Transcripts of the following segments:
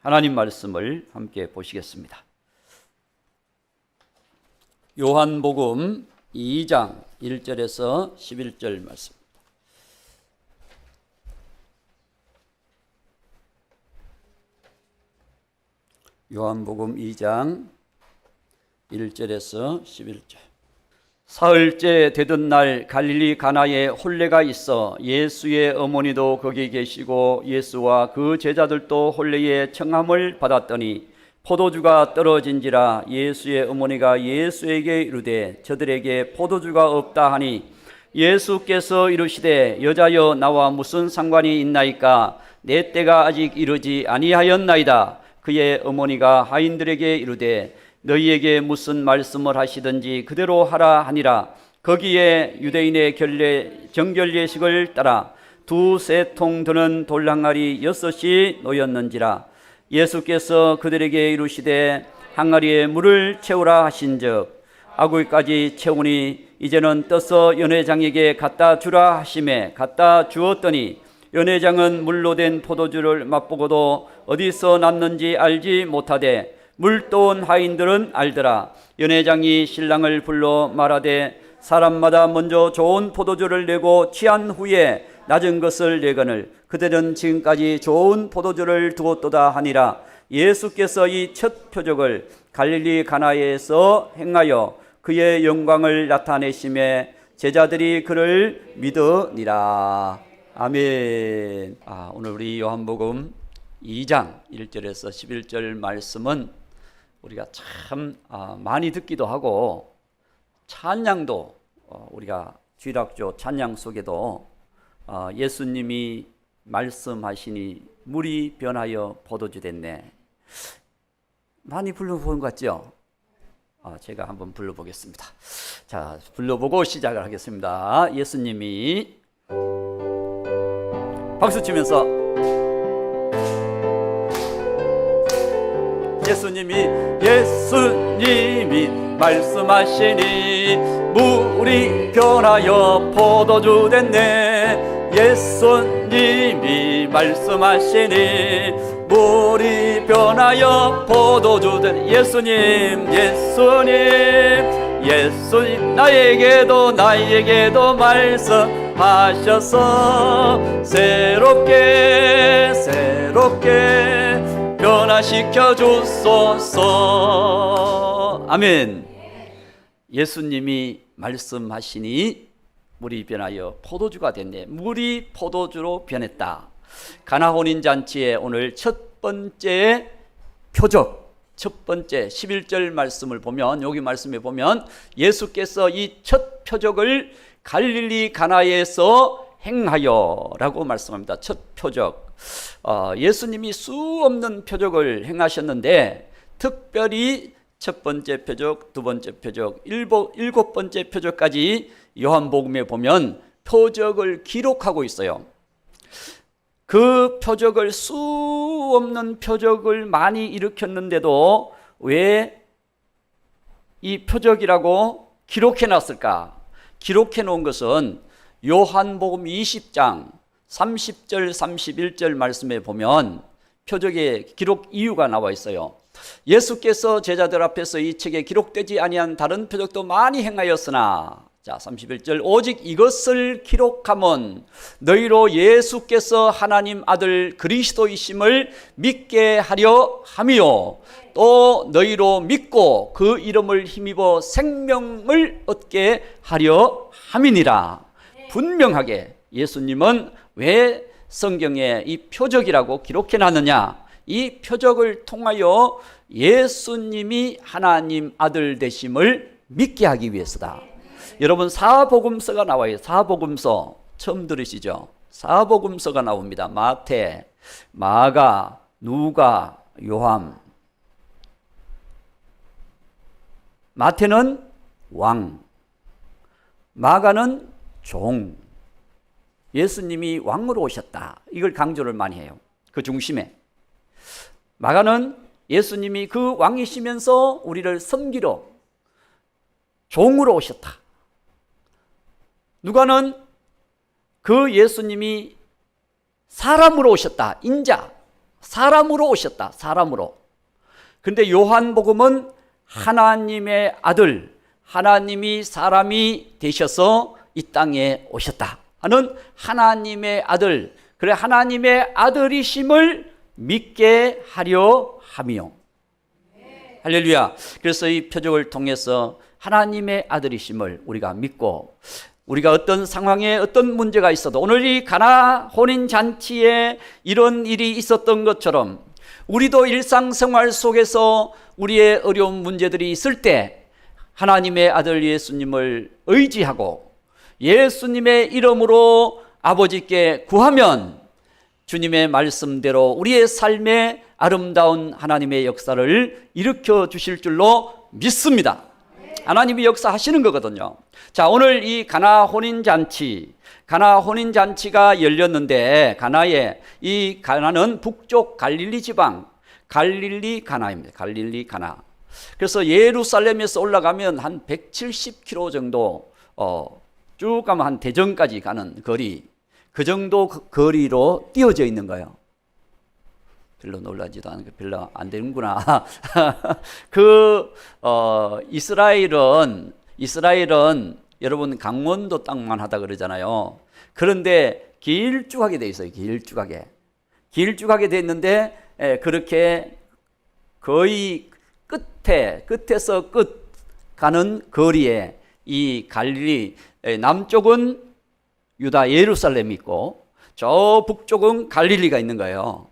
하나님 말씀을 함께 보시겠습니다. 요한복음 2장 1절에서 11절 말씀. 요한복음 2장 1절에서 11절. 사흘째 되던 날 갈릴리 가나에 혼례가 있어 예수의 어머니도 거기 계시고 예수와 그 제자들도 혼례의 청함을 받았더니 포도주가 떨어진지라 예수의 어머니가 예수에게 이르되 저들에게 포도주가 없다 하니 예수께서 이르시되 여자여 나와 무슨 상관이 있나이까 내 때가 아직 이르지 아니하였나이다. 그의 어머니가 하인들에게 이르되 너희에게 무슨 말씀을 하시든지 그대로 하라 하니라. 거기에 유대인의 정결 예식을 따라 2-3통 드는 돌 항아리 6이 놓였는지라. 예수께서 그들에게 이르시되 항아리에 물을 채우라 하신즉 아구이까지 채우니 이제는 떠서 연회장에게 갖다 주라 하시매 갖다 주었더니 연회장은 물로 된 포도주를 맛보고도 어디서 났는지 알지 못하되 물 떠온 하인들은 알더라. 연회장이 신랑을 불러 말하되 사람마다 먼저 좋은 포도주를 내고 취한 후에 낮은 것을 내거늘 그들은 지금까지 좋은 포도주를 두었도다 하니라. 예수께서 이 첫 표적을 갈릴리 가나에서 행하여 그의 영광을 나타내심에 제자들이 그를 믿으니라. 아멘. 오늘 우리 요한복음 2장 1절에서 11절 말씀은 우리가 참 많이 듣기도 하고 찬양도 우리가 주일학교 찬양 속에도 예수님이 말씀하시니 물이 변하여 포도주 됐네. 많이 불러본 것 같죠? 제가 한번 불러보겠습니다. 자, 불러보고 시작을 하겠습니다. 예수님이 박수 치면서 예수님이 말씀하시니 물이 변하여 포도주 됐네. 예수님이 말씀하시니 물이 변하여 포도주 됐네. 예수님 나에게도 말씀하셔서 새롭게 변화시켜 주소서. 아멘. 예수님이 말씀하시니 물이 변하여 포도주가 됐네. 물이 포도주로 변했다. 가나 혼인잔치의 오늘 첫 번째 표적, 첫 번째 11절 말씀을 보면, 여기 말씀에 보면 예수께서 이 첫 표적을 갈릴리 가나에서 행하여 라고 말씀합니다. 첫 표적. 예수님이 수없는 표적을 행하셨는데 특별히 첫 번째 표적, 두 번째 표적, 일곱 번째 표적까지 요한복음에 보면 표적을 기록하고 있어요. 그 표적을 수없는 표적을 많이 일으켰는데도 왜 이 표적이라고 기록해 놨을까? 기록해 놓은 것은 요한복음 20장 30절 31절 말씀에 보면 표적의 기록 이유가 나와 있어요. 예수께서 제자들 앞에서 이 책에 기록되지 아니한 다른 표적도 많이 행하였으나, 자 31절, 오직 이것을 기록함은 너희로 예수께서 하나님 아들 그리스도이심을 믿게 하려 함이요 또 너희로 믿고 그 이름을 힘입어 생명을 얻게 하려 함이니라. 분명하게 예수님은 왜 성경에 이 표적이라고 기록해 놨느냐? 이 표적을 통하여 예수님이 하나님 아들 되심을 믿게 하기 위해서다. 여러분, 사복음서가 나와요. 사복음서 처음 들으시죠? 사복음서가 나옵니다. 마태, 마가, 누가, 요한. 마태는 왕, 마가는 종. 예수님이 왕으로 오셨다. 이걸 강조를 많이 해요. 그 중심에. 마가는 예수님이 그 왕이시면서 우리를 섬기러 종으로 오셨다. 누가는 그 예수님이 사람으로 오셨다. 인자, 사람으로 오셨다. 사람으로. 근데 요한복음은 하나님의 아들, 하나님이 사람이 되셔서 이 땅에 오셨다 하는 하나님의 아들, 그래 하나님의 아들이심을 믿게 하려 함이요. 할렐루야. 그래서 이 표적을 통해서 하나님의 아들이심을 우리가 믿고, 우리가 어떤 상황에 어떤 문제가 있어도, 오늘 이 가나 혼인잔치에 이런 일이 있었던 것처럼 우리도 일상생활 속에서 우리의 어려운 문제들이 있을 때 하나님의 아들 예수님을 의지하고 예수님의 이름으로 아버지께 구하면 주님의 말씀대로 우리의 삶에 아름다운 하나님의 역사를 일으켜 주실 줄로 믿습니다. 하나님이 역사하시는 거거든요. 자, 오늘 이 가나 혼인잔치가 열렸는데, 이 가나는 북쪽 갈릴리 지방, 갈릴리 가나입니다. 갈릴리 가나. 그래서 예루살렘에서 올라가면 한 170km 정도 쭉 가면 한 대전까지 가는 거리, 그 정도 거리로 띄어져 있는 거예요. 별로 놀라지도 않고 별로 안 되는구나. 이스라엘은 여러분 강원도 땅만 하다 그러잖아요. 그런데 길쭉하게 돼 있어요. 길쭉하게 돼 있는데 그렇게 거의 끝에서 끝 가는 거리에 이 갈릴리, 남쪽은 유다 예루살렘이 있고 저 북쪽은 갈릴리가 있는 거예요.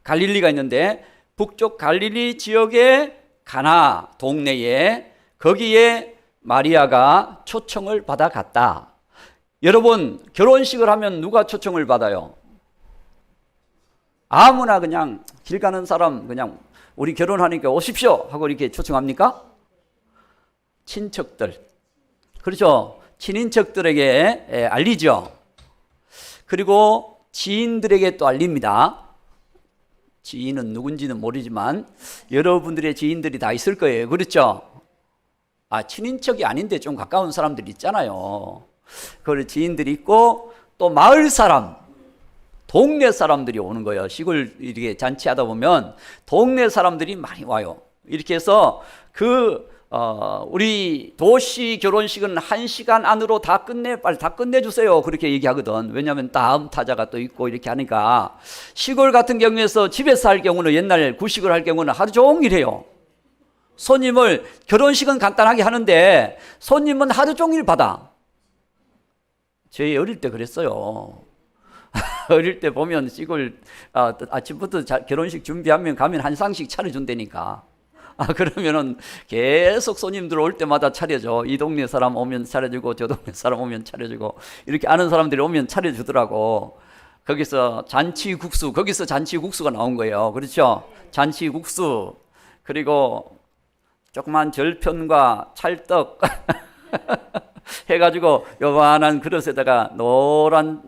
갈릴리가 있는데 북쪽 갈릴리 지역의 가나 동네에, 거기에 마리아가 초청을 받아 갔다. 여러분, 결혼식을 하면 누가 초청을 받아요? 아무나 그냥 길 가는 사람 그냥 우리 결혼하니까 오십시오 하고 이렇게 초청합니까? 친척들, 그렇죠? 친인척들에게 알리죠. 그리고 지인들에게 또 알립니다. 지인은 누군지는 모르지만 여러분들의 지인들이 다 있을 거예요. 그렇죠? 친인척이 아닌데 좀 가까운 사람들이 있잖아요. 그 지인들이 있고 또 마을 사람, 동네 사람들이 오는 거예요. 시골 이렇게 잔치하다 보면 동네 사람들이 많이 와요. 이렇게 해서 우리 도시 결혼식은 1시간 안으로 빨리 다 끝내주세요. 그렇게 얘기하거든. 왜냐하면 다음 타자가 또 있고 이렇게 하니까. 시골 같은 경우에서 집에서 할 경우는, 옛날 구식을 할 경우는 하루 종일 해요. 손님을, 결혼식은 간단하게 하는데 손님은 하루 종일 받아. 저희 어릴 때 그랬어요. 어릴 때 보면 시골 아침부터 결혼식 준비하면 가면 한 상씩 차려준다니까. 그러면은 계속 손님들 올 때마다 차려줘. 이 동네 사람 오면 차려주고 저 동네 사람 오면 차려주고, 이렇게 아는 사람들이 오면 차려주더라고. 거기서 잔치국수가 나온 거예요. 그렇죠? 잔치국수, 그리고 조그만 절편과 찰떡 해가지고 요만한 그릇에다가 노란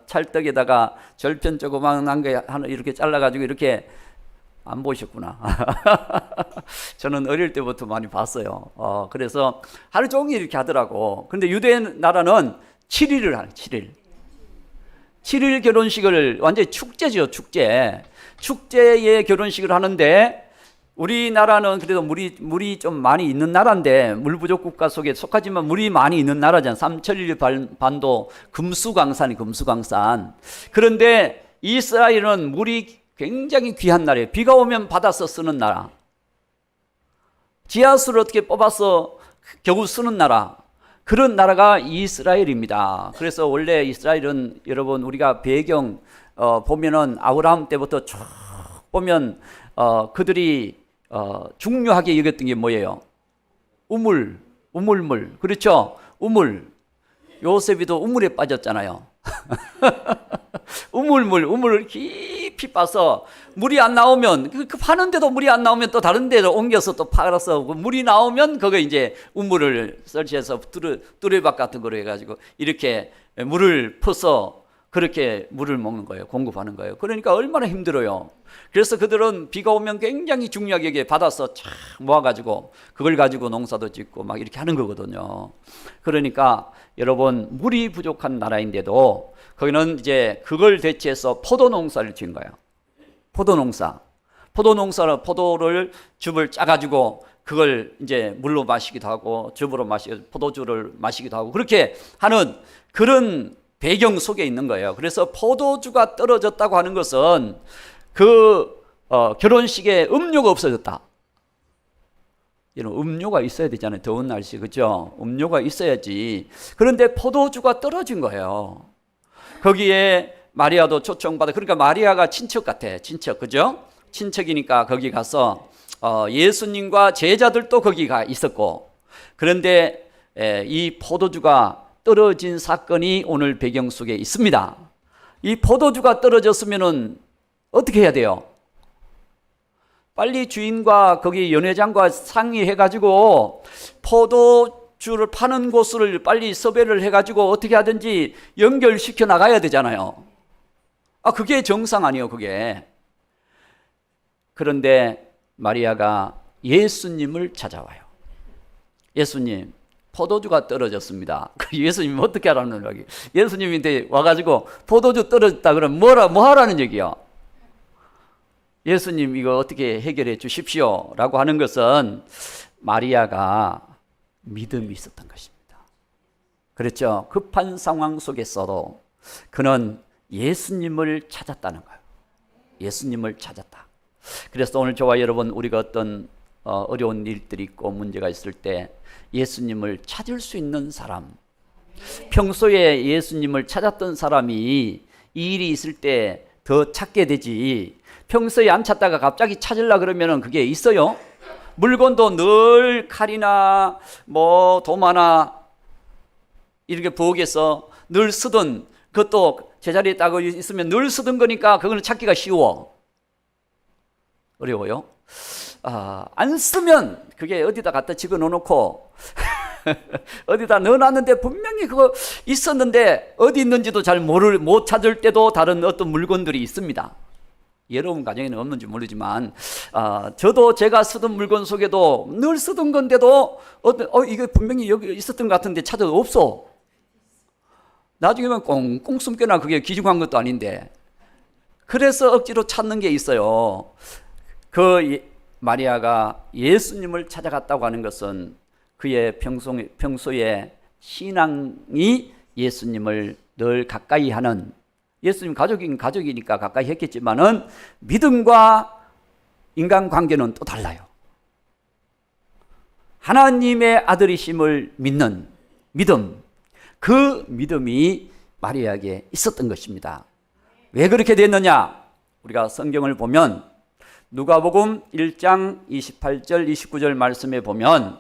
찰떡에다가 절편 조그만한 게 하나 이렇게 잘라가지고, 이렇게 안 보셨구나. 저는 어릴 때부터 많이 봤어요. 그래서 하루 종일 이렇게 하더라고. 근데 유대 나라는 7일을 하는, 7일 결혼식을, 완전히 축제죠, 축제의 결혼식을 하는데, 우리나라는 그래도 물이 좀 많이 있는 나라인데, 물 부족 국가 속에 속하지만 물이 많이 있는 나라잖아요. 삼천리 반도 금수강산. 그런데 이스라엘은 물이 굉장히 귀한 나라예요. 비가 오면 받아서 쓰는 나라, 지하수를 어떻게 뽑아서 겨우 쓰는 나라, 그런 나라가 이스라엘입니다. 그래서 원래 이스라엘은, 여러분 우리가 배경 보면은 아브라함 때부터 쭉 보면 그들이 중요하게 여겼던 게 뭐예요? 우물물. 그렇죠? 우물. 요셉이도 우물에 빠졌잖아요. 우물을 깊이 파서 물이 안 나오면, 파는데도 물이 안 나오면 또 다른 데로 옮겨서 또 팔아서, 물이 나오면 거기에 이제 우물을 설치해서 뚜레박 같은 거로 해가지고 이렇게 물을 퍼서 그렇게 물을 먹는 거예요. 공급하는 거예요. 그러니까 얼마나 힘들어요. 그래서 그들은 비가 오면 굉장히 중요하게 받아서 쫙 모아가지고 그걸 가지고 농사도 짓고 막 이렇게 하는 거거든요. 그러니까 여러분, 물이 부족한 나라인데도 거기는 이제 그걸 대체해서 포도 농사를 지은 거예요. 포도농사로 포도를 즙을 짜가지고 그걸 이제 물로 마시기도 하고 즙으로 포도주를 마시기도 하고 그렇게 하는 그런 배경 속에 있는 거예요. 그래서 포도주가 떨어졌다고 하는 것은 결혼식에 음료가 없어졌다. 이런 음료가 있어야 되잖아요. 더운 날씨, 그죠? 음료가 있어야지. 그런데 포도주가 떨어진 거예요. 거기에 마리아도 초청받아. 그러니까 마리아가 친척 같아. 친척, 그죠? 친척이니까 거기 가서 예수님과 제자들도 거기가 있었고, 그런데 이 포도주가 떨어진 사건이 오늘 배경 속에 있습니다. 이 포도주가 떨어졌으면은 어떻게 해야 돼요? 빨리 주인과 거기 연회장과 상의해가지고 포도주를 파는 곳을 빨리 섭외를 해가지고 어떻게 하든지 연결시켜 나가야 되잖아요. 그게 정상 아니에요, 그게. 그런데 마리아가 예수님을 찾아와요. 예수님, 포도주가 떨어졌습니다. 예수님이 어떻게 하라는 거예요? 예수님한테 와가지고 포도주 떨어졌다 그러면 뭐 하라는 얘기요? 예수님 이거 어떻게 해결해 주십시오 라고 하는 것은 마리아가 믿음이 있었던 것입니다. 그렇죠? 급한 상황 속에서도 그는 예수님을 찾았다는 거예요. 예수님을 찾았다. 그래서 오늘 저와 여러분, 우리가 어떤 어려운 일들이 있고 문제가 있을 때 예수님을 찾을 수 있는 사람, 평소에 예수님을 찾았던 사람이 이 일이 있을 때 더 찾게 되지, 평소에 안 찾다가 갑자기 찾으려 그러면 그게 있어요? 물건도 늘 칼이나 도마나 이렇게 부엌에서 늘 쓰던, 그것도 제자리에 딱 있으면 늘 쓰던 거니까 그거는 찾기가 쉬워? 어려워요? 안 쓰면 그게 어디다 갖다 집어넣어놓고 어디다 넣어놨는데 분명히 그거 있었는데 어디 있는지도 잘 못 찾을 때도 다른 어떤 물건들이 있습니다. 여러분 가정에는 없는지 모르지만 저도 제가 쓰던 물건 속에도 늘 쓰던 건데도 이거 분명히 여기 있었던 것 같은데 찾아도 없어. 나중에는 꽁꽁 숨겨놔. 그게 귀중한 것도 아닌데. 그래서 억지로 찾는 게 있어요. 마리아가 예수님을 찾아갔다고 하는 것은 그의 평소에 신앙이 예수님을 늘 가까이 하는, 예수님 가족이니까 가까이 했겠지만은 믿음과 인간관계는 또 달라요. 하나님의 아들이심을 믿는 믿음, 그 믿음이 마리아에게 있었던 것입니다. 왜 그렇게 됐느냐? 우리가 성경을 보면 누가복음 1장 28절 29절 말씀에 보면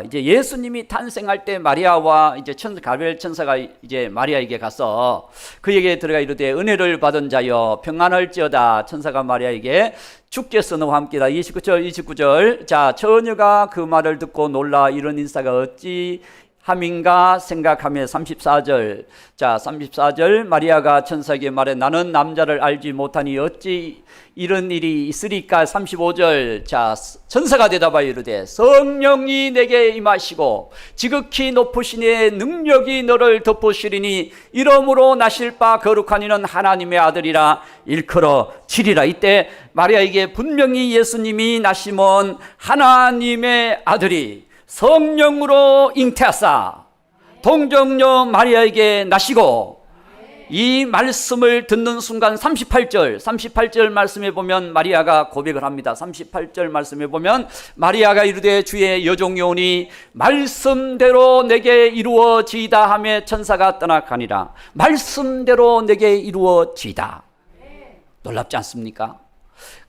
이제 예수님이 탄생할 때 마리아와 이제 가브리엘 천사가 이제 마리아에게 가서 그에게 들어가 이르되 은혜를 받은 자여 평안할지어다. 천사가 마리아에게 주께서 너와 함께다. 29절. 자, 처녀가 그 말을 듣고 놀라 이런 인사가 어찌 함인가 생각하며 34절. 자, 34절. 마리아가 천사에게 말해 나는 남자를 알지 못하니 어찌 이런 일이 있으리까. 35절. 자, 천사가 대답하여 이르되 성령이 내게 임하시고 지극히 높으신 이의 능력이 너를 덮으시리니 이러므로 나실 바 거룩한 이는 하나님의 아들이라 일컬어지리라. 이때 마리아에게 분명히 예수님이 나심은 하나님의 아들이 성령으로 잉태하사 동정녀 마리아에게 나시고, 이 말씀을 듣는 순간 38절 말씀에 보면 마리아가 고백을 합니다. 38절 말씀에 보면 마리아가 이르되 주의 여종이오니 말씀대로 내게 이루어지이다 하며 천사가 떠나가니라. 말씀대로 내게 이루어지이다. 놀랍지 않습니까?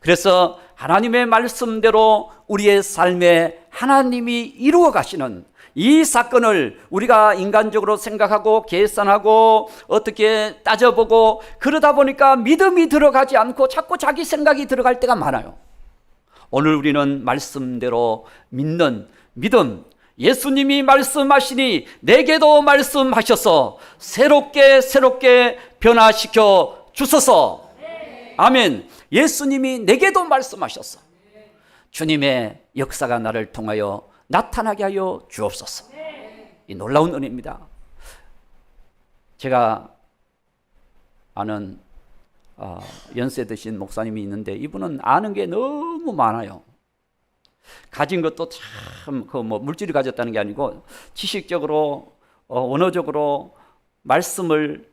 그래서 하나님의 말씀대로 우리의 삶에 하나님이 이루어 가시는 이 사건을 우리가 인간적으로 생각하고 계산하고 어떻게 따져보고 그러다 보니까 믿음이 들어가지 않고 자꾸 자기 생각이 들어갈 때가 많아요. 오늘 우리는 말씀대로 믿는 믿음, 예수님이 말씀하시니 내게도 말씀하셔서 새롭게 변화시켜 주소서. 아멘. 예수님이 내게도 말씀하셨어. 주님의 역사가 나를 통하여 나타나게 하여 주옵소서. 이 놀라운 은혜입니다. 제가 아는 연세 드신 목사님이 있는데 이분은 아는 게 너무 많아요. 가진 것도 참 물질이 가졌다는 게 아니고 지식적으로 언어적으로 말씀을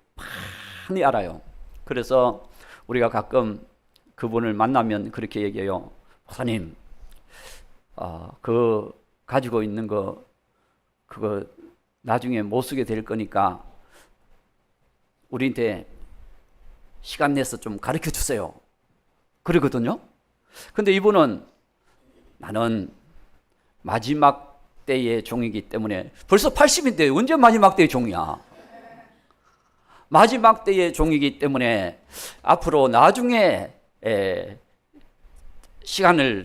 많이 알아요. 그래서 우리가 가끔 그분을 만나면 그렇게 얘기해요. 목사님, 그 가지고 있는 그거 나중에 못 쓰게 될 거니까 우리한테 시간 내서 좀 가르쳐 주세요. 그러거든요. 근데 이분은 나는 마지막 때의 종이기 때문에, 벌써 80인데 언제 마지막 때의 종이야? 마지막 때의 종이기 때문에 앞으로 나중에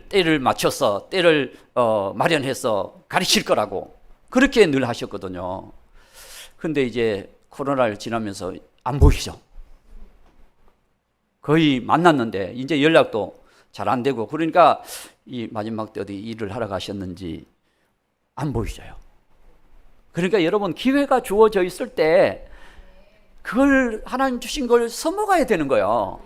때를 맞춰서 때를 마련해서 가르칠 거라고 그렇게 늘 하셨거든요. 근데 이제 코로나를 지나면서 안 보이죠. 거의 만났는데 이제 연락도 잘 안 되고, 그러니까 이 마지막 때 어디 일을 하러 가셨는지 안 보이져요. 그러니까 여러분, 기회가 주어져 있을 때 그걸 하나님 주신 걸 써먹어야 되는 거예요.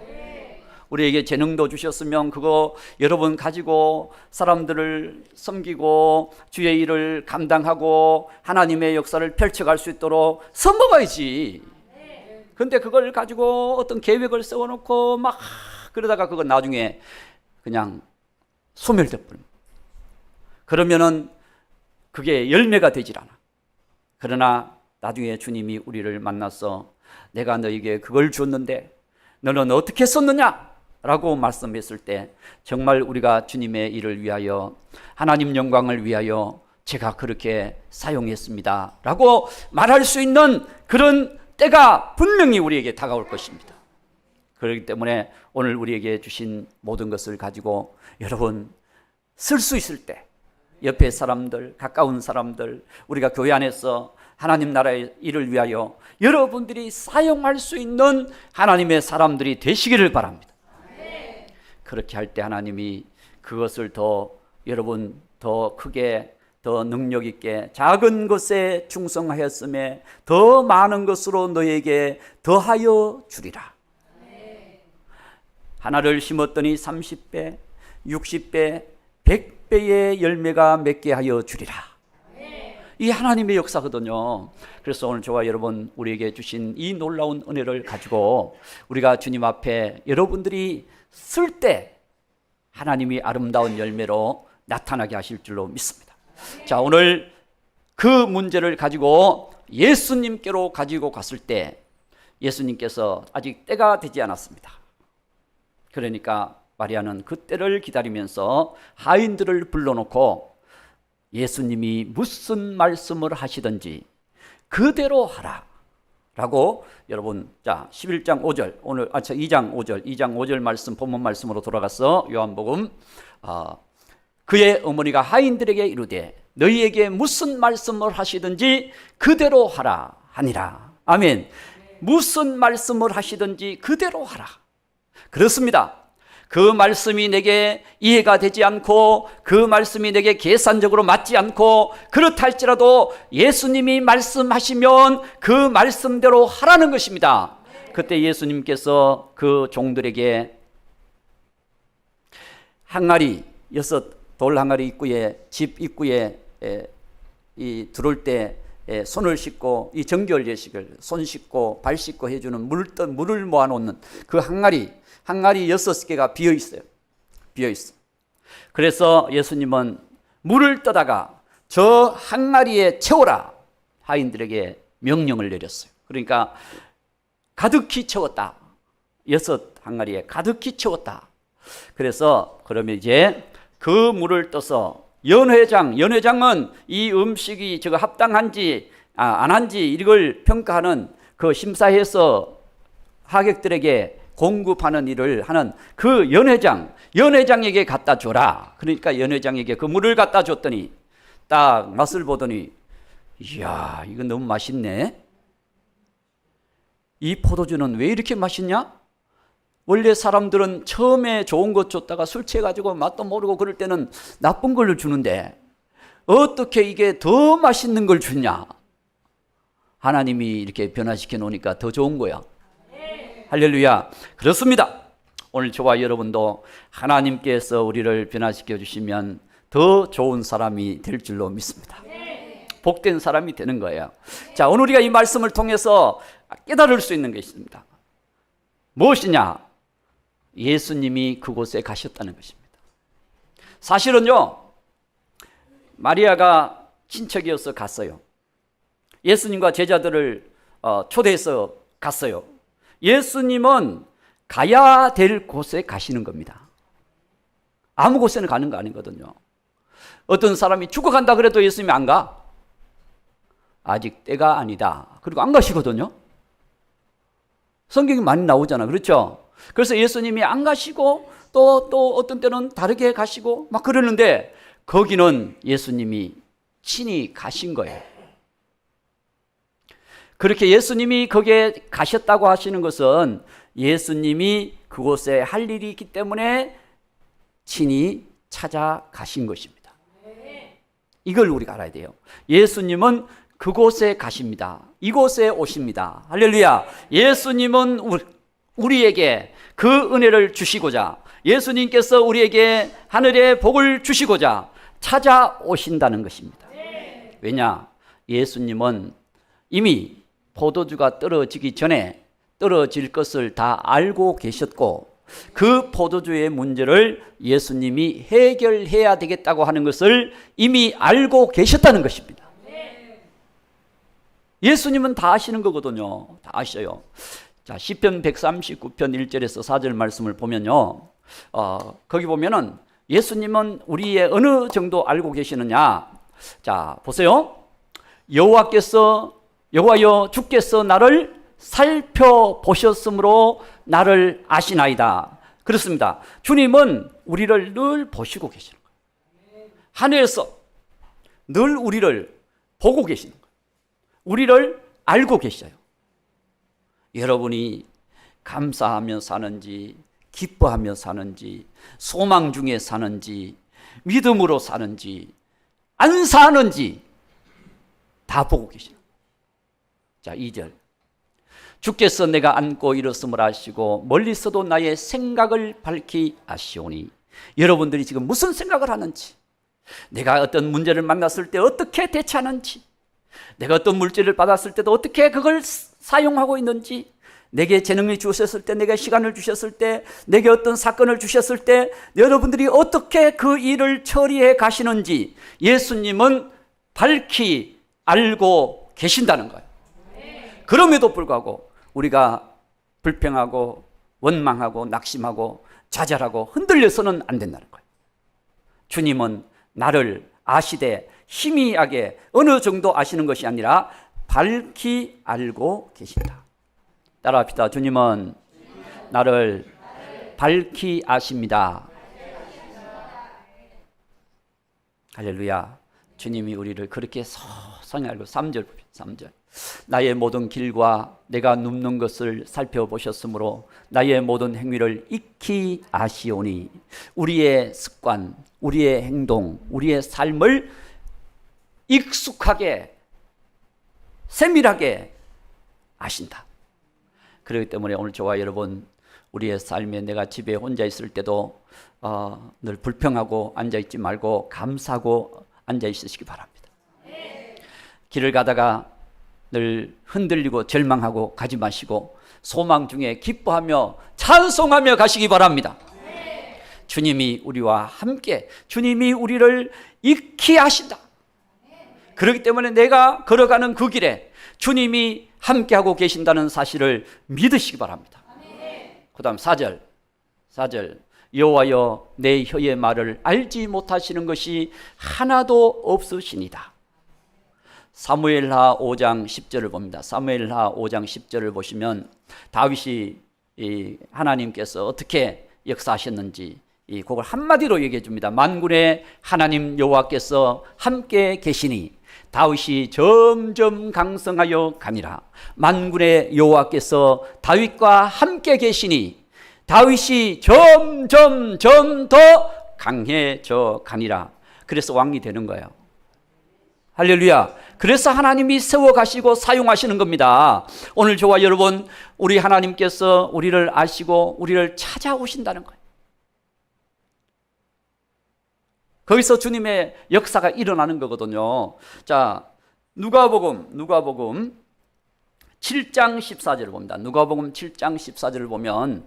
우리에게 재능도 주셨으면 그거 여러분 가지고 사람들을 섬기고 주의 일을 감당하고 하나님의 역사를 펼쳐갈 수 있도록 써먹어야지. 근데 그걸 가지고 어떤 계획을 세워놓고 막 그러다가 그거 나중에 그냥 소멸돼 버립니다. 그러면은 그게 열매가 되질 않아. 그러나 나중에 주님이 우리를 만나서 내가 너에게 그걸 줬는데 너는 어떻게 썼느냐? 라고 말씀했을 때 정말 우리가 주님의 일을 위하여, 하나님 영광을 위하여 제가 그렇게 사용했습니다 라고 말할 수 있는 그런 때가 분명히 우리에게 다가올 것입니다. 그렇기 때문에 오늘 우리에게 주신 모든 것을 가지고 여러분 쓸 수 있을 때 옆에 사람들, 가까운 사람들, 우리가 교회 안에서 하나님 나라의 일을 위하여 여러분들이 사용할 수 있는 하나님의 사람들이 되시기를 바랍니다. 그렇게 할 때 하나님이 그것을 여러분 더 크게, 더 능력 있게, 작은 것에 충성하였음에 더 많은 것으로 너에게 더하여 주리라. 하나를 심었더니 30배, 60배, 100배의 열매가 맺게 하여 주리라. 이 하나님의 역사거든요. 그래서 오늘 저와 여러분, 우리에게 주신 이 놀라운 은혜를 가지고 우리가 주님 앞에 여러분들이 쓸 때 하나님이 아름다운 열매로 나타나게 하실 줄로 믿습니다. 자, 오늘 그 문제를 가지고 예수님께로 가지고 갔을 때 예수님께서 아직 때가 되지 않았습니다. 그러니까 마리아는 그 때를 기다리면서 하인들을 불러놓고 예수님이 무슨 말씀을 하시든지 그대로 하라 라고, 여러분, 자 11장 5절, 오늘 2장 5절 말씀, 본문 말씀으로 돌아가서 요한복음, 그의 어머니가 하인들에게 이르되 너희에게 무슨 말씀을 하시든지 그대로 하라 하니라. 아멘. 무슨 말씀을 하시든지 그대로 하라. 그렇습니다. 그 말씀이 내게 이해가 되지 않고 그 말씀이 내게 계산적으로 맞지 않고 그렇다 할지라도 예수님이 말씀하시면 그 말씀대로 하라는 것입니다. 그때 예수님께서 그 종들에게 항아리, 6돌 항아리 입구에, 집 입구에 들어올 때 손을 씻고, 이 정결 예식을 손 씻고 발 씻고 해주는 물을 모아놓는 그 항아리 6개가 비어 있어요. 그래서 예수님은 물을 떠다가 저 항아리에 채워라 하인들에게 명령을 내렸어요. 그러니까 가득히 채웠다. 6항아리에 가득히 채웠다. 그래서 그러면 이제 그 물을 떠서 연회장은 이 음식이 저거 합당한지 안 한지 이걸 평가하는, 그 심사해서 하객들에게 공급하는 일을 하는 그 연회장에게 갖다 줘라. 그러니까 연회장에게 그 물을 갖다 줬더니 딱 맛을 보더니, 이야, 이거 너무 맛있네. 이 포도주는 왜 이렇게 맛있냐? 원래 사람들은 처음에 좋은 것 줬다가 술 취해가지고 맛도 모르고 그럴 때는 나쁜 걸 주는데 어떻게 이게 더 맛있는 걸 주냐? 하나님이 이렇게 변화시켜 놓으니까 더 좋은 거야. 할렐루야. 그렇습니다. 오늘 저와 여러분도 하나님께서 우리를 변화시켜 주시면 더 좋은 사람이 될 줄로 믿습니다. 복된 사람이 되는 거예요. 자, 오늘 우리가 이 말씀을 통해서 깨달을 수 있는 게 있습니다. 무엇이냐? 예수님이 그곳에 가셨다는 것입니다. 사실은요, 마리아가 친척이어서 갔어요. 예수님과 제자들을 초대해서 갔어요. 예수님은 가야 될 곳에 가시는 겁니다. 아무 곳에는 가는 거 아니거든요. 어떤 사람이 죽어간다 그래도 예수님이 안 가. 아직 때가 아니다. 그리고 안 가시거든요. 성경이 많이 나오잖아. 그렇죠? 그래서 예수님이 안 가시고 또 어떤 때는 다르게 가시고 막 그러는데 거기는 예수님이 친히 가신 거예요. 그렇게 예수님이 거기에 가셨다고 하시는 것은 예수님이 그곳에 할 일이 있기 때문에 친히 찾아가신 것입니다. 이걸 우리가 알아야 돼요. 예수님은 그곳에 가십니다. 이곳에 오십니다. 할렐루야. 예수님은 우리에게 그 은혜를 주시고자, 예수님께서 우리에게 하늘의 복을 주시고자 찾아오신다는 것입니다. 왜냐? 예수님은 이미 포도주가 떨어지기 전에 떨어질 것을 다 알고 계셨고, 그 포도주의 문제를 예수님이 해결해야 되겠다고 하는 것을 이미 알고 계셨다는 것입니다. 예수님은 다 아시는 거거든요. 다 아셔요. 자, 시편 139편 1절에서 4절 말씀을 보면요, 거기 보면은 예수님은 우리의 어느 정도 알고 계시느냐. 자, 보세요. 여호와여 주께서 나를 살펴보셨으므로 나를 아시나이다. 그렇습니다. 주님은 우리를 늘 보시고 계시는 거예요. 하늘에서 늘 우리를 보고 계시는 거예요. 우리를 알고 계셔요. 여러분이 감사하며 사는지, 기뻐하며 사는지, 소망 중에 사는지, 믿음으로 사는지, 안 사는지 다 보고 계시는 거예요. 자, 2절. 주께서 내가 앉고 일었음을 아시고 멀리서도 나의 생각을 밝히 아시오니. 여러분들이 지금 무슨 생각을 하는지, 내가 어떤 문제를 만났을 때 어떻게 대처하는지, 내가 어떤 물질을 받았을 때도 어떻게 그걸 사용하고 있는지, 내게 재능을 주셨을 때, 내게 시간을 주셨을 때, 내게 어떤 사건을 주셨을 때 여러분들이 어떻게 그 일을 처리해 가시는지 예수님은 밝히 알고 계신다는 거예요. 그럼에도 불구하고 우리가 불평하고 원망하고 낙심하고 좌절하고 흔들려서는 안 된다는 거예요. 주님은 나를 아시되 희미하게 어느 정도 아시는 것이 아니라 밝히 알고 계신다. 따라합시다. 주님은 나를 밝히 아십니다. 할렐루야. 주님이 우리를 그렇게 서성히 알고. 3절. 나의 모든 길과 내가 눕는 것을 살펴보셨으므로 나의 모든 행위를 익히 아시오니. 우리의 습관, 우리의 행동, 우리의 삶을 익숙하게 세밀하게 아신다. 그렇기 때문에 오늘 저와 여러분, 우리의 삶에 내가 집에 혼자 있을 때도 늘 불평하고 앉아있지 말고 감사하고 앉아있으시기 바랍니다. 길을 가다가 늘 흔들리고 절망하고 가지 마시고 소망 중에 기뻐하며 찬송하며 가시기 바랍니다. 주님이 우리와 함께, 주님이 우리를 익히 아신다. 그렇기 때문에 내가 걸어가는 그 길에 주님이 함께하고 계신다는 사실을 믿으시기 바랍니다. 그 다음 4절. 여호와여 내 혀의 말을 알지 못하시는 것이 하나도 없으시니다. 사무엘하 5장 10절을 봅니다. 사무엘하 5장 10절을 보시면 다윗이 하나님께서 어떻게 역사하셨는지 그걸 한마디로 얘기해 줍니다. 만군의 하나님 여호와께서 함께 계시니 다윗이 점점 강성하여 가니라. 만군의 여호와께서 다윗과 함께 계시니 다윗이 점점 더 강해져 가니라. 그래서 왕이 되는 거예요. 할렐루야. 그래서 하나님이 세워가시고 사용하시는 겁니다. 오늘 저와 여러분, 우리 하나님께서 우리를 아시고 우리를 찾아오신다는 거예요. 거기서 주님의 역사가 일어나는 거거든요. 자, 누가복음 7장 14절을 봅니다. 누가복음 7장 14절을 보면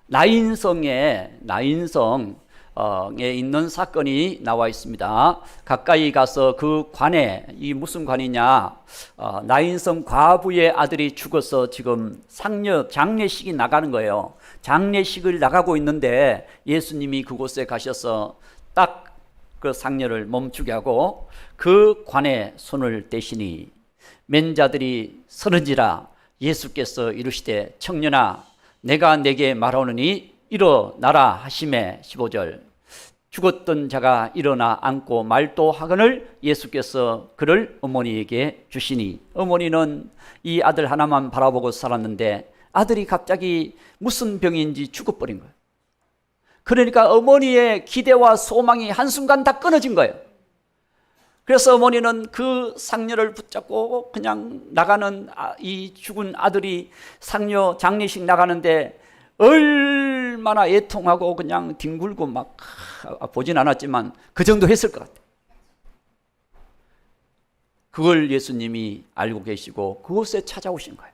나인성에 있는 사건이 나와 있습니다. 가까이 가서 그 관에, 이 무슨 관이냐, 나인성 과부의 아들이 죽어서 지금 장례식이 나가는 거예요. 장례식을 나가고 있는데 예수님이 그곳에 가셔서 딱 그 상녀를 멈추게 하고 그 관에 손을 대시니 맨자들이 서른지라 예수께서 이르시되 청년아 내가 내게 말하노니 일어나라 하시매 15절 죽었던 자가 일어나 앉고 말도 하거늘 예수께서 그를 어머니에게 주시니 어머니는 이 아들 하나만 바라보고 살았는데 아들이 갑자기 무슨 병인지 죽어버린 거예요. 그러니까 어머니의 기대와 소망이 한순간 다 끊어진 거예요. 그래서 어머니는 그 상녀를 붙잡고 그냥 나가는 이 죽은 아들이 상녀 장례식 나가는데 얼마나 애통하고 그냥 뒹굴고 막 보진 않았지만 그 정도 했을 것 같아요. 그걸 예수님이 알고 계시고 그곳에 찾아오신 거예요.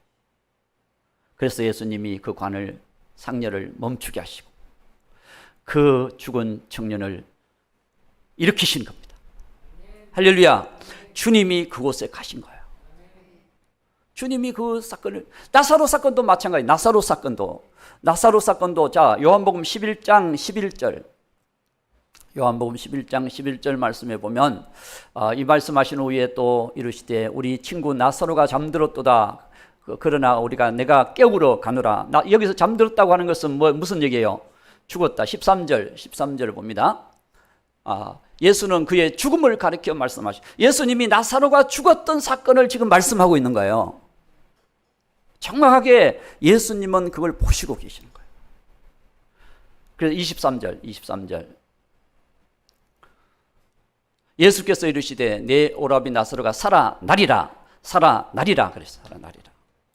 그래서 예수님이 그 관을 상녀를 멈추게 하시고 그 죽은 청년을 일으키신 겁니다. 할렐루야. 주님이 그곳에 가신 거예요. 주님이 그 사건을, 나사로 사건도 마찬가지. 나사로 사건도 자, 요한복음 11장 11절 말씀해 보면 이 말씀하신 후에 또 이르시되 우리 친구 나사로가 잠들었도다. 그러나 내가 깨우러 가노라. 여기서 잠들었다고 하는 것은 무슨 얘기예요? 죽었다. 13절을 봅니다. 예수는 그의 죽음을 가리켜 말씀하시죠. 예수님이 나사로가 죽었던 사건을 지금 말씀하고 있는 거예요. 정확하게 예수님은 그걸 보시고 계시는 거예요. 그래서 23절 예수께서 이르시되 내 오라비 나사로가 살아나리라 그랬어요. 살아나리라.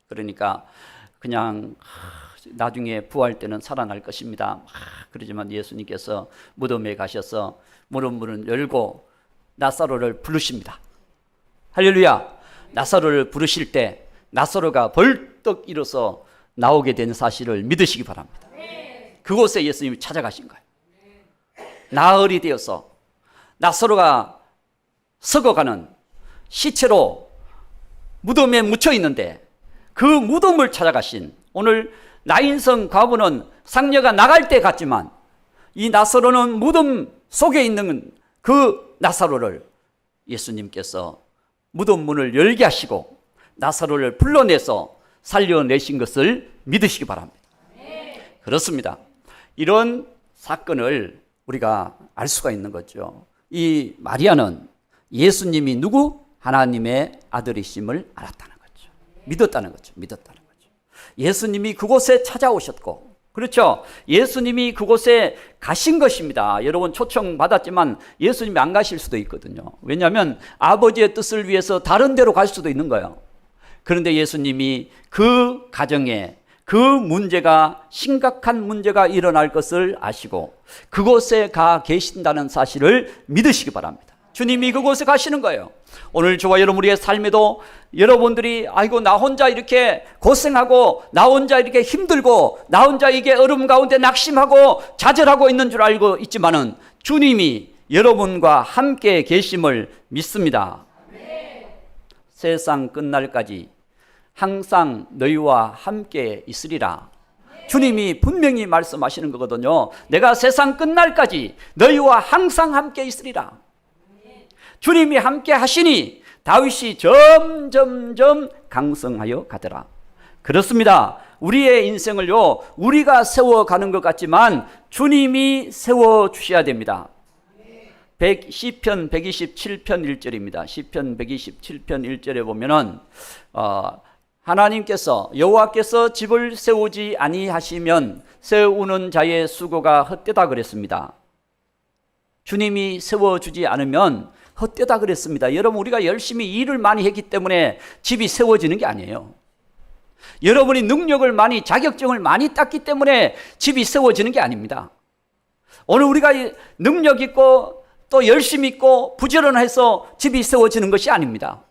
그러니까 그냥 나중에 부활 때는 살아날 것입니다. 그러지만 예수님께서 무덤에 가셔서 무덤문을 열고 나사로를 부르십니다. 할렐루야. 나사로를 부르실 때 나사로가 벌떡 일어서 나오게 된 사실을 믿으시기 바랍니다. 그곳에 예수님이 찾아가신 거예요. 나흘이 되어서 나사로가 썩어가는 시체로 무덤에 묻혀 있는데 그 무덤을 찾아가신, 오늘 나인성 과부는 상녀가 나갈 때 갔지만 이 나사로는 무덤 속에 있는 그 나사로를 예수님께서 무덤 문을 열게 하시고 나사로를 불러내서 살려내신 것을 믿으시기 바랍니다. 그렇습니다. 이런 사건을 우리가 알 수가 있는 거죠. 이 마리아는 예수님이 누구? 하나님의 아들이심을 알았다는 거죠. 믿었다는 거죠. 예수님이 그곳에 찾아오셨고, 그렇죠? 예수님이 그곳에 가신 것입니다. 여러분 초청 받았지만 예수님이 안 가실 수도 있거든요. 왜냐하면 아버지의 뜻을 위해서 다른 데로 갈 수도 있는 거예요. 그런데 예수님이 그 가정에 그 문제가, 심각한 문제가 일어날 것을 아시고 그곳에 가 계신다는 사실을 믿으시기 바랍니다. 주님이 그곳에 가시는 거예요. 오늘 저와 여러분 우리의 삶에도 여러분들이 아이고 나 혼자 이렇게 고생하고 나 혼자 이렇게 힘들고 나 혼자 이게 어려움 가운데 낙심하고 좌절하고 있는 줄 알고 있지만은 주님이 여러분과 함께 계심을 믿습니다. 세상 끝날까지 항상 너희와 함께 있으리라. 주님이 분명히 말씀하시는 거거든요. 내가 세상 끝날까지 너희와 항상 함께 있으리라. 주님이 함께 하시니 다윗이 점점점 강성하여 가더라. 그렇습니다. 우리의 인생을요, 우리가 세워가는 것 같지만 주님이 세워주셔야 됩니다. 시편 127편 1절입니다. 시편 127편 1절에 보면은 하나님께서 여호와께서 집을 세우지 아니하시면 세우는 자의 수고가 헛되다 그랬습니다. 주님이 세워주지 않으면 헛되다 그랬습니다. 여러분, 우리가 열심히 일을 많이 했기 때문에 집이 세워지는 게 아니에요. 여러분이 능력을 많이, 자격증을 많이 땄기 때문에 집이 세워지는 게 아닙니다. 오늘 우리가 능력 있고 또 열심히 있고 부지런해서 집이 세워지는 것이 아닙니다.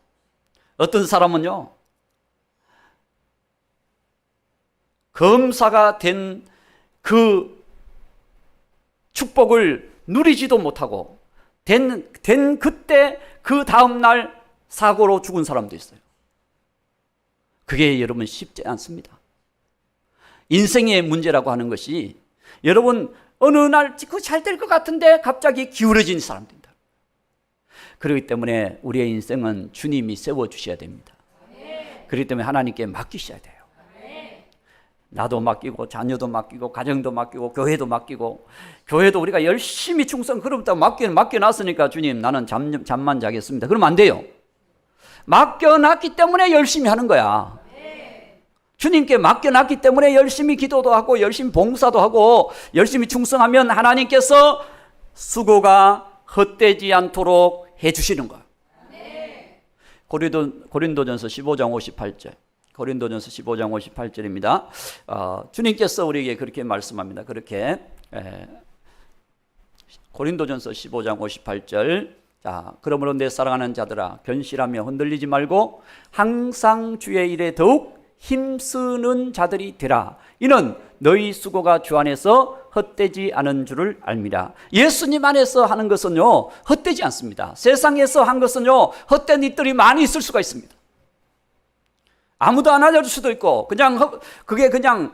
어떤 사람은요, 검사가 된 그 축복을 누리지도 못하고 된 그때 그 다음날 사고로 죽은 사람도 있어요. 그게 여러분 쉽지 않습니다. 인생의 문제라고 하는 것이 여러분 어느 날 잘 될 것 같은데 갑자기 기울어진 사람들입니다. 그렇기 때문에 우리의 인생은 주님이 세워주셔야 됩니다. 그렇기 때문에 하나님께 맡기셔야 돼요. 나도 맡기고 자녀도 맡기고 가정도 맡기고 교회도 맡기고, 교회도 우리가 열심히 충성, 그럼부터 맡겨놨으니까 주님 나는 잠만 자겠습니다. 그러면 안 돼요. 맡겨놨기 때문에 열심히 하는 거야. 주님께 맡겨놨기 때문에 열심히 기도도 하고 열심히 봉사도 하고 열심히 충성하면 하나님께서 수고가 헛되지 않도록 해주시는 거야. 고린도전서 15장 58절. 고린도전서 15장 58절입니다. 주님께서 우리에게 그렇게 말씀합니다. 그렇게 고린도전서 15장 58절. 자, 그러므로 내 사랑하는 자들아, 견실하며 흔들리지 말고 항상 주의 일에 더욱 힘쓰는 자들이 되라. 이는 너희 수고가 주 안에서 헛되지 않은 줄을 알미라. 예수님 안에서 하는 것은요, 헛되지 않습니다. 세상에서 한 것은요, 헛된 일들이 많이 있을 수가 있습니다. 아무도 안 알려줄 수도 있고 그게 그냥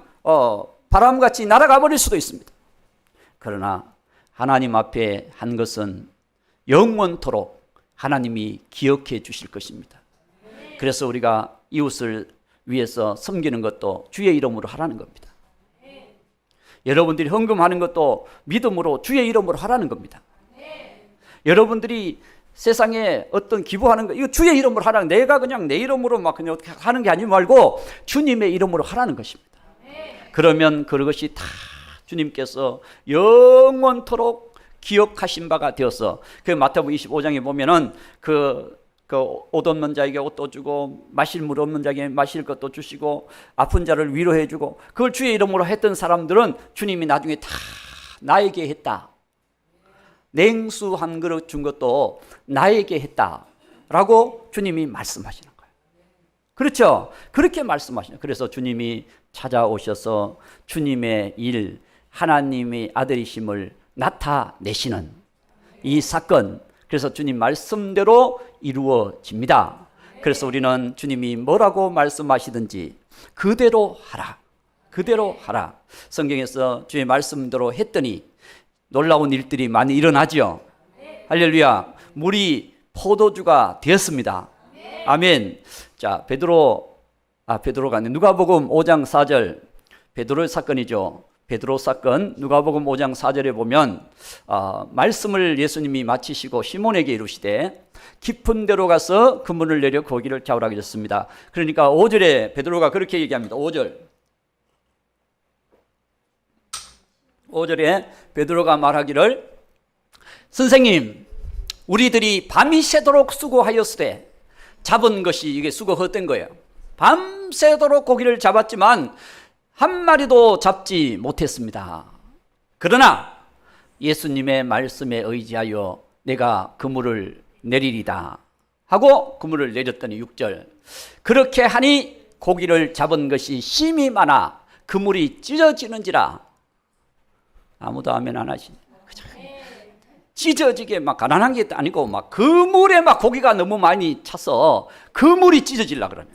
바람같이 날아가 버릴 수도 있습니다. 그러나 하나님 앞에 한 것은 영원토록 하나님이 기억해 주실 것입니다. 그래서 우리가 이웃을 위해서 섬기는 것도 주의 이름으로 하라는 겁니다. 여러분들이 헌금하는 것도 믿음으로 주의 이름으로 하라는 겁니다. 여러분들이 세상에 어떤 기부하는 거, 이거 주의 이름으로 하라는, 내가 그냥 내 이름으로 막 그냥 하는 게 아니지 말고 주님의 이름으로 하라는 것입니다. 그러면 그것이 다 주님께서 영원토록 기억하신 바가 되어서, 그 마태복음 25장에 보면은 옷 없는 자에게 옷도 주고 마실 물 없는 자에게 마실 것도 주시고 아픈 자를 위로해 주고, 그걸 주의 이름으로 했던 사람들은 주님이 나중에 다 나에게 했다. 냉수 한 그릇 준 것도 나에게 했다라고 주님이 말씀하시는 거예요. 그렇죠? 그렇게 말씀하시는 거예요. 그래서 주님이 찾아오셔서 주님의 일, 하나님의 아들이심을 나타내시는 이 사건, 그래서 주님 말씀대로 이루어집니다. 그래서 우리는 주님이 뭐라고 말씀하시든지 그대로 하라. 그대로 하라. 성경에서 주의 말씀대로 했더니 놀라운 일들이 많이 일어나죠. 할렐루야. 물이 포도주가 되었습니다. 아멘. 자, 베드로가 아니라 누가복음 5장 4절, 베드로의 사건이죠. 베드로 사건, 누가복음 5장 4절에 보면 말씀을 예수님이 마치시고 시몬에게 이르시되 깊은 데로 가서 그물을 내려 고기를 잡으라 하셨습니다. 그러니까 5절에 베드로가 그렇게 얘기합니다. 5절에 베드로가 말하기를, 선생님, 우리들이 밤이 새도록 수고하였으되 잡은 것이, 이게 수고 헛된 거예요. 밤새도록 고기를 잡았지만 한 마리도 잡지 못했습니다. 그러나 예수님의 말씀에 의지하여 내가 그물을 내리리다 하고 그물을 내렸더니 6절, 그렇게 하니 고기를 잡은 것이 심히 많아 그물이 찢어지는지라. 아무도 아멘 안 하시네. 찢어지게 막 가난한 게 아니고 막 그물에 막 고기가 너무 많이 차서 그물이 찢어지려고 그러네.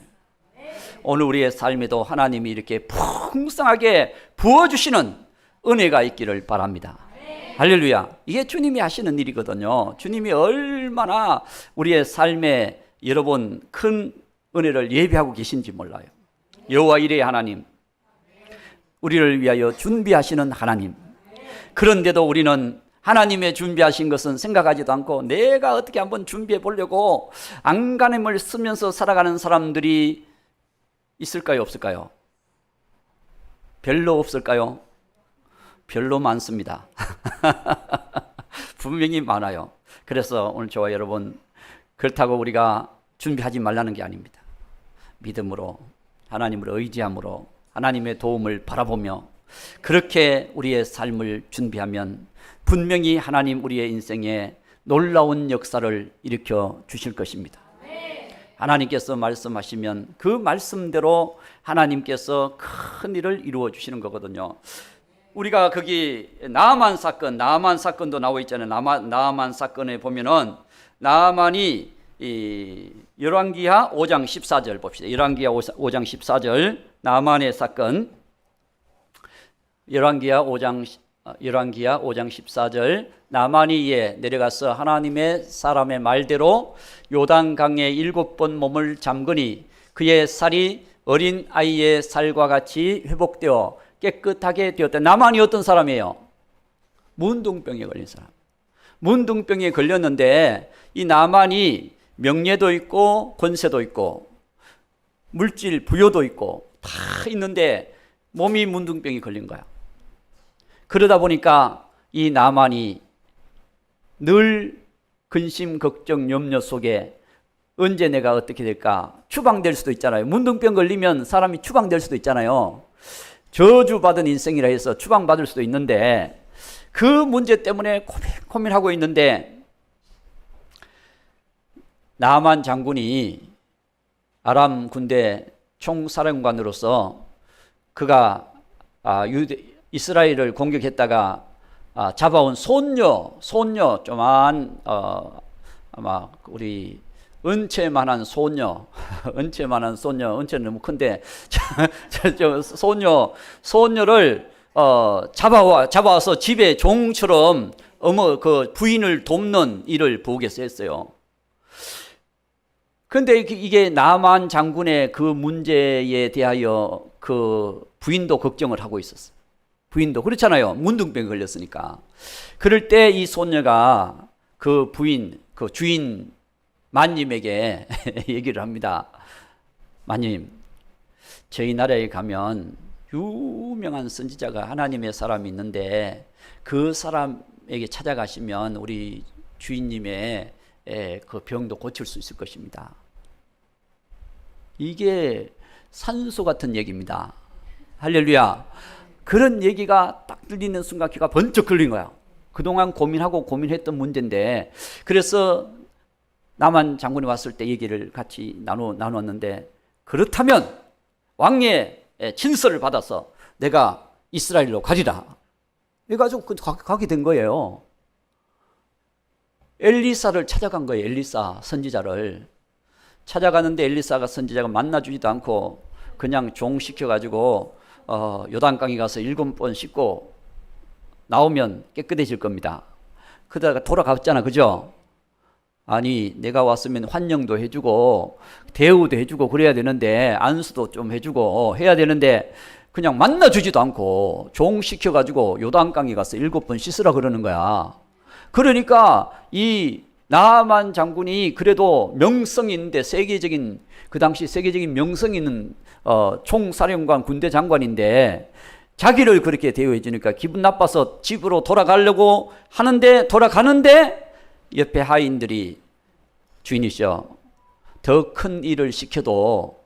오늘 우리의 삶에도 하나님이 이렇게 풍성하게 부어주시는 은혜가 있기를 바랍니다. 할렐루야. 이게 주님이 하시는 일이거든요. 주님이 얼마나 우리의 삶에 여러분 큰 은혜를 예비하고 계신지 몰라요. 여호와 이레의 하나님, 우리를 위하여 준비하시는 하나님. 그런데도 우리는 하나님의 준비하신 것은 생각하지도 않고 내가 어떻게 한번 준비해 보려고 안간힘을 쓰면서 살아가는 사람들이 있을까요, 없을까요? 별로 없을까요? 별로 많습니다. 분명히 많아요. 그래서 오늘 저와 여러분, 그렇다고 우리가 준비하지 말라는 게 아닙니다. 믿음으로, 하나님을 의지함으로, 하나님의 도움을 바라보며 그렇게 우리의 삶을 준비하면 분명히 하나님 우리의 인생에 놀라운 역사를 일으켜 주실 것입니다. 하나님께서 말씀하시면 그 말씀대로 하나님께서 큰 일을 이루어 주시는 거거든요. 우리가 거기 나아만 사건도 나와 있잖아요. 나아만 사건에 보면은 나아만이 열왕기하 5장 14절 봅시다. 열왕기하 5장 14절 나아만의 사건. 열왕기하 5장 14절 나아만이 이에 내려가서 하나님의 사람의 말대로 요단강에 7번 몸을 잠그니 그의 살이 어린 아이의 살과 같이 회복되어 깨끗하게 되었다. 나아만이 어떤 사람이에요? 문둥병에 걸린 사람. 문둥병에 걸렸는데 이 나아만이 명예도 있고 권세도 있고 물질 부여도 있고 다 있는데 몸이 문둥병이 걸린 거야. 그러다 보니까 이 나아만이 늘 근심, 걱정, 염려 속에 언제 내가 어떻게 될까? 추방될 수도 있잖아요. 문둥병 걸리면 사람이 추방될 수도 있잖아요. 저주받은 인생이라 해서 추방받을 수도 있는데 그 문제 때문에 고민하고 있는데 나아만 장군이 아람 군대 총사령관으로서 그가 이스라엘을 공격했다가 잡아온 손녀 조만 아마 우리 은채만한 손녀 은채는 너무 큰데 손녀를 잡아와서 집에 종처럼 그 부인을 돕는 일을 부엌에서 했어요. 그런데 이게 나아만 장군의 그 문제에 대하여 그 부인도 걱정을 하고 있었어요. 부인도 그렇잖아요. 문둥병에 걸렸으니까. 그럴 때 이 손녀가 그 부인, 그 주인 마님에게 얘기를 합니다. 마님, 저희 나라에 가면 유명한 선지자가 하나님의 사람이 있는데 그 사람에게 찾아가시면 우리 주인님의 그 병도 고칠 수 있을 것입니다. 이게 산소 같은 얘기입니다. 할렐루야. 그런 얘기가 딱 들리는 순간 귀가 번쩍 걸린 거야. 그동안 고민했던 문제인데, 그래서 나아만 장군이 왔을 때 얘기를 같이 나누었는데, 그렇다면 왕의 진서를 받아서 내가 이스라엘로 가리라. 그래가지고 가게 된 거예요. 엘리사를 찾아간 거예요. 엘리사 선지자를 찾아가는데 엘리사가 선지자가 만나주지도 않고 그냥 종 시켜가지고 요단강에 가서 7번 씻고 나오면 깨끗해질 겁니다. 그러다가 돌아갔잖아, 그죠? 아니, 내가 왔으면 환영도 해주고 대우도 해주고 그래야 되는데, 안수도 좀 해주고 해야 되는데 그냥 만나주지도 않고 종 시켜가지고 요단강에 가서 7번 씻으라 그러는 거야. 그러니까 이 나아만 장군이 그래도 명성이 있는데, 그 당시 세계적인 명성이 있는 총사령관 군대 장관인데 자기를 그렇게 대우해 주니까 기분 나빠서 집으로 돌아가려고 하는데, 돌아가는데 옆에 하인들이 주인이시여, 더 큰 일을 시켜도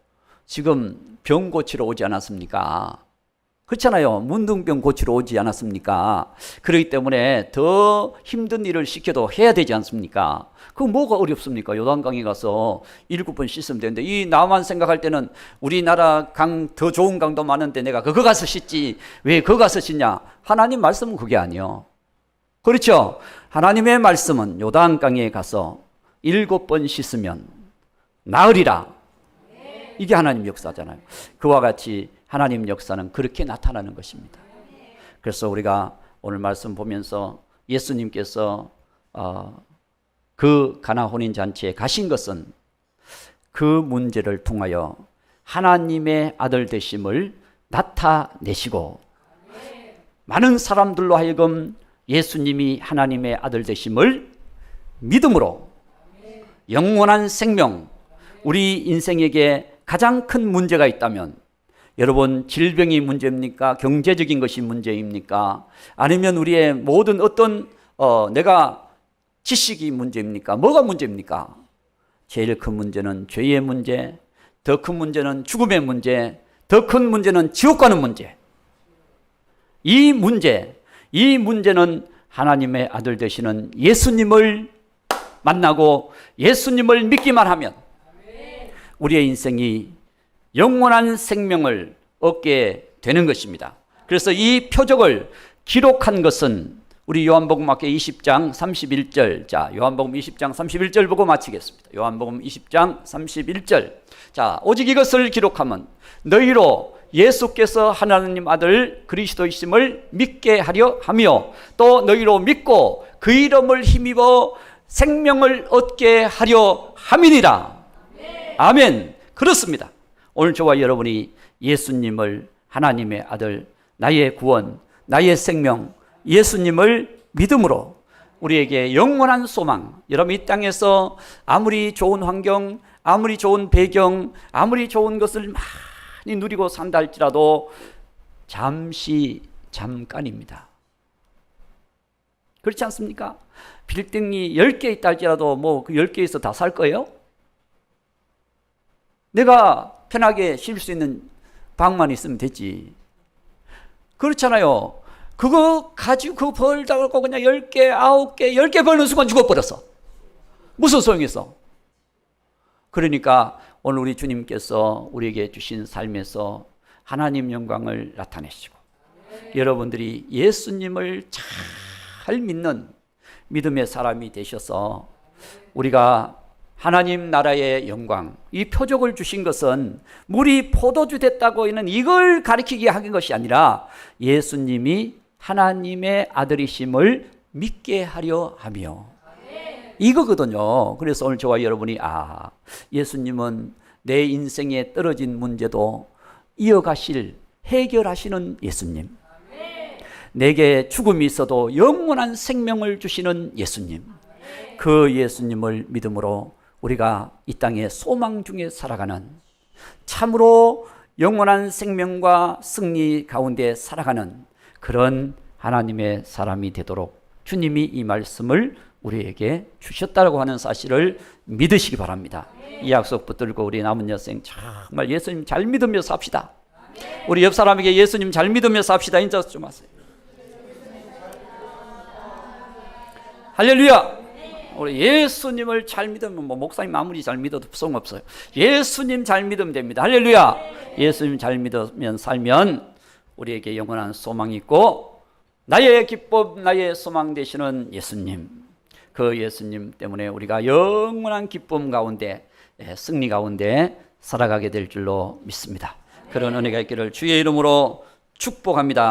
지금 병 고치러 오지 않았습니까? 그렇잖아요. 문둥병 고치러 오지 않았습니까? 그렇기 때문에 더 힘든 일을 시켜도 해야 되지 않습니까? 그거 뭐가 어렵습니까? 요단강에 가서 7번 씻으면 되는데, 이 나만 생각할 때는 우리나라 강, 더 좋은 강도 많은데 내가 그거 가서 씻지 왜 그거 가서 씻냐? 하나님 말씀은 그게 아니에요. 그렇죠? 하나님의 말씀은 요단강에 가서 7번 씻으면 나으리라. 이게 하나님 역사잖아요. 그와 같이 하나님 역사는 그렇게 나타나는 것입니다. 그래서 우리가 오늘 말씀 보면서 예수님께서 그 가나 혼인잔치에 가신 것은 그 문제를 통하여 하나님의 아들 되심을 나타내시고, 많은 사람들로 하여금 예수님이 하나님의 아들 되심을 믿음으로 영원한 생명, 우리 인생에게 가장 큰 문제가 있다면, 여러분, 질병이 문제입니까? 경제적인 것이 문제입니까? 아니면 우리의 모든 어떤 내가 지식이 문제입니까? 뭐가 문제입니까? 제일 큰 문제는 죄의 문제, 더 큰 문제는 죽음의 문제, 더 큰 문제는 지옥 가는 문제. 이 문제는 하나님의 아들 되시는 예수님을 만나고 예수님을 믿기만 하면 우리의 인생이 영원한 생명을 얻게 되는 것입니다. 그래서 이 표적을 기록한 것은 우리 요한복음학교 20장 31절. 자, 요한복음 20장 31절 보고 마치겠습니다. 요한복음 20장 31절. 자, 오직 이것을 기록하면 너희로 예수께서 하나님 아들 그리스도이심을 믿게 하려 하며 또 너희로 믿고 그 이름을 힘입어 생명을 얻게 하려 함이니라. 아멘. 그렇습니다. 오늘 저와 여러분이 예수님을 하나님의 아들, 나의 구원, 나의 생명, 예수님을 믿음으로 우리에게 영원한 소망. 여러분 이 땅에서 아무리 좋은 환경, 아무리 좋은 배경, 아무리 좋은 것을 많이 누리고 산다 할지라도 잠깐입니다. 그렇지 않습니까? 빌딩이 10개 있다 할지라도 뭐 그 10개에서 다 살 거예요? 내가 편하게 쉴 수 있는 방만 있으면 되지. 그렇잖아요. 그거 가지고 그거 벌다 그러고 그냥 10개, 9개, 10개 벌는 순간 죽어버렸어. 무슨 소용이 있어? 그러니까 오늘 우리 주님께서 우리에게 주신 삶에서 하나님 영광을 나타내시고 여러분들이 예수님을 잘 믿는 믿음의 사람이 되셔서 우리가 하나님 나라의 영광, 이 표적을 주신 것은 물이 포도주 됐다고 하는 이걸 가리키게 한 것이 아니라 예수님이 하나님의 아들이심을 믿게 하려 하며 이거거든요. 그래서 오늘 저와 여러분이 예수님은 내 인생에 떨어진 문제도 이어가실, 해결하시는 예수님, 내게 죽음이 있어도 영원한 생명을 주시는 예수님, 그 예수님을 믿음으로 우리가 이 땅의 소망 중에 살아가는, 참으로 영원한 생명과 승리 가운데 살아가는 그런 하나님의 사람이 되도록 주님이 이 말씀을 우리에게 주셨다고 하는 사실을 믿으시기 바랍니다. 이 약속 붙들고 우리 남은 여생 정말 예수님 잘 믿으며 삽시다. 우리 옆 사람에게 예수님 잘 믿으며 삽시다. 인자 좀 하세요. 할렐루야. 우리 예수님을 잘 믿으면 뭐 목사님 아무리 잘 믿어도 소용없어요. 예수님 잘 믿으면 됩니다. 할렐루야. 예수님 잘 믿으면 살면 우리에게 영원한 소망이 있고 나의 기쁨, 나의 소망 되시는 예수님, 그 예수님 때문에 우리가 영원한 기쁨 가운데, 승리 가운데 살아가게 될 줄로 믿습니다. 그런 은혜가 있기를 주의 이름으로 축복합니다.